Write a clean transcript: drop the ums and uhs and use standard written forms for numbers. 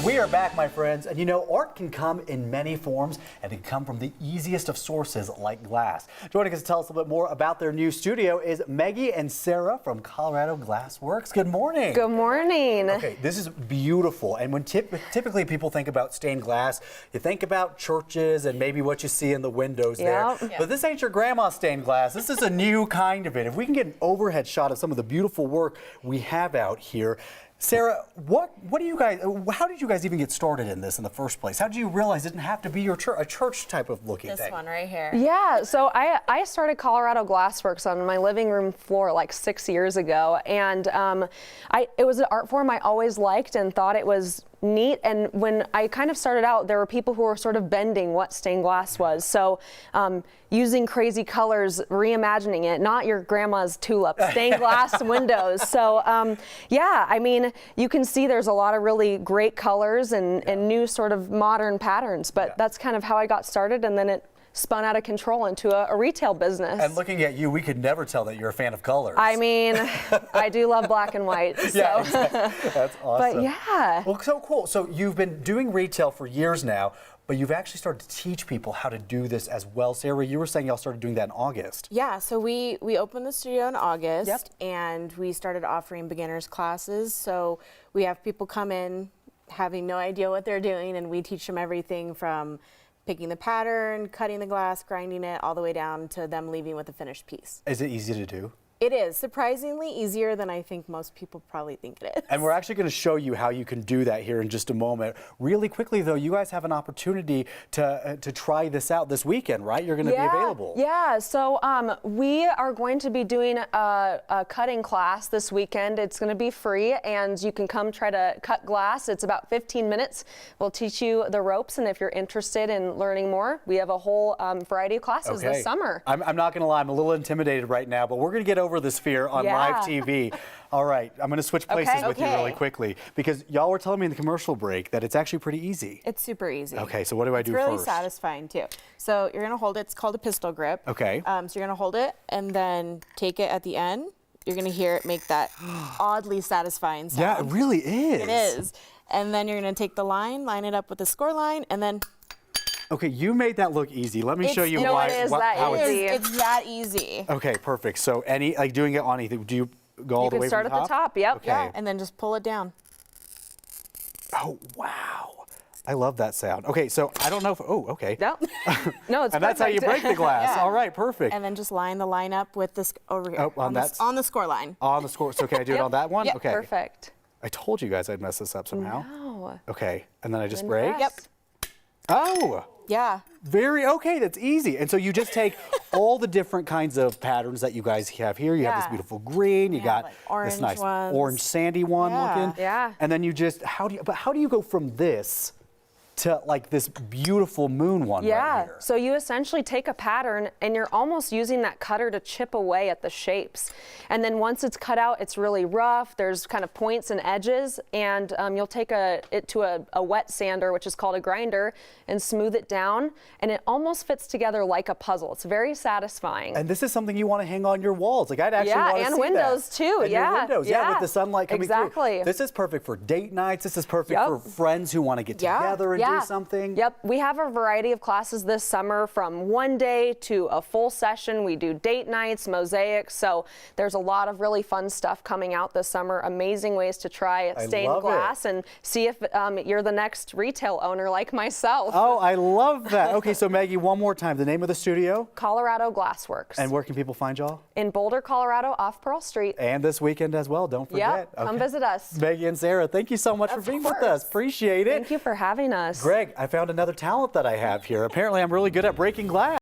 We are back, my friends, and you know, art can come in many forms and it can come from the easiest of sources like glass. Joining us to tell us a little bit more about their new studio is Maggie and Sarah from Colorado Glassworks. Good morning. Good morning. Okay, this is beautiful, and when typically people think about stained glass, you think about churches and maybe what you see in the windows there. But this ain't your grandma's stained glass. This is a new kind of it. If we can get an overhead shot of some of the beautiful work we have out here. Sarah, what do you guys? How did you guys even get started in this in the first place? How did you realize it didn't have to be your a church type of looking thing? This one right here. Yeah, so I started Colorado Glassworks on my living room floor like 6 years ago, and it was an art form I always liked and thought it was neat. And when I kind of started out, there were people who were sort of bending what stained glass was. So using crazy colors, reimagining it, not your grandma's tulip, stained glass windows. So yeah, I mean, you can see there's a lot of really great colors and new sort of modern patterns, but that's kind of how I got started, and then it spun out of control into a retail business. And looking at you, we could never tell that you're a fan of colors. I mean, I do love black and white. So. Yeah, exactly. That's awesome. But yeah. Well, so cool. So you've been doing retail for years now, but you've actually started to teach people how to do this as well. Sarah, you were saying y'all started doing that in August. Yeah, so we opened the studio in August, and we started offering beginners classes. So we have people come in having no idea what they're doing, and we teach them everything from picking the pattern, cutting the glass, grinding it, all the way down to them leaving with a finished piece. Is it easy to do? It is surprisingly easier than I think most people probably think it is. And we're actually going to show you how you can do that here in just a moment. Really quickly, though, you guys have an opportunity to try this out this weekend, right? You're going to be available. Yeah, so we are going to be doing a cutting class this weekend. It's going to be free, and you can come try to cut glass. It's about 15 minutes. We'll teach you the ropes, and if you're interested in learning more, we have a whole variety of classes this summer. I'm not going to lie, I'm a little intimidated right now, but we're going to get over this fear on live TV. All right, I'm going to switch places with you really quickly, because y'all were telling me in the commercial break that it's actually pretty easy. It's super easy. Okay, so what do I do first? It's really satisfying too. So you're going to hold it. It's called a pistol grip. Okay. So you're going to hold it and then take it at the end. You're going to hear it make that oddly satisfying sound. Yeah, it really is. It is. And then you're going to take the line, line it up with the score line, and then... Okay, you made that look easy. Let me show you how it's that easy. Okay, perfect. So doing it on anything, do you go all the way from the top? You can start at the top, yep. Okay. Yeah, and then just pull it down. Oh, wow. I love that sound. Okay, so I don't know if, okay. No, no, it's And that's how you break the glass. Yeah. All right, perfect. And then just line the line up with this over here. On the score line. On the score. So can I do it on that one? Yep. Okay. Perfect. I told you guys I'd mess this up somehow. No. Okay, and then I just break? Yep. Oh. Yeah. Okay, that's easy. And so you just take all the different kinds of patterns that you guys have here. You have this beautiful green, you got like this nice ones. orange sandy one looking. Yeah. And then you just, how do you go from this to like this beautiful moon one right here? So you essentially take a pattern and you're almost using that cutter to chip away at the shapes. And then once it's cut out, it's really rough. There's kind of points and edges, and you'll take it to a wet sander, which is called a grinder, and smooth it down, and it almost fits together like a puzzle. It's very satisfying. And this is something you want to hang on your walls. Like I'd actually want to see and windows that. too. And your windows, with the sunlight coming through. This is perfect for date nights. This is perfect for friends who want to get together and do something. Yep, we have a variety of classes this summer, from one day to a full session. We do date nights, mosaics, so there's a lot of really fun stuff coming out this summer. Amazing ways to try stained glass and see if you're the next retail owner like myself. Oh, I love that. Okay, so Maggie, one more time, the name of the studio? Colorado Glassworks. And where can people find y'all? In Boulder, Colorado, off Pearl Street. And this weekend as well, don't forget. Yep, come visit us. Maggie and Sarah, thank you so much for being with us. Appreciate it. Thank you for having us. Greg, I found another talent that I have here. Apparently I'm really good at breaking glass.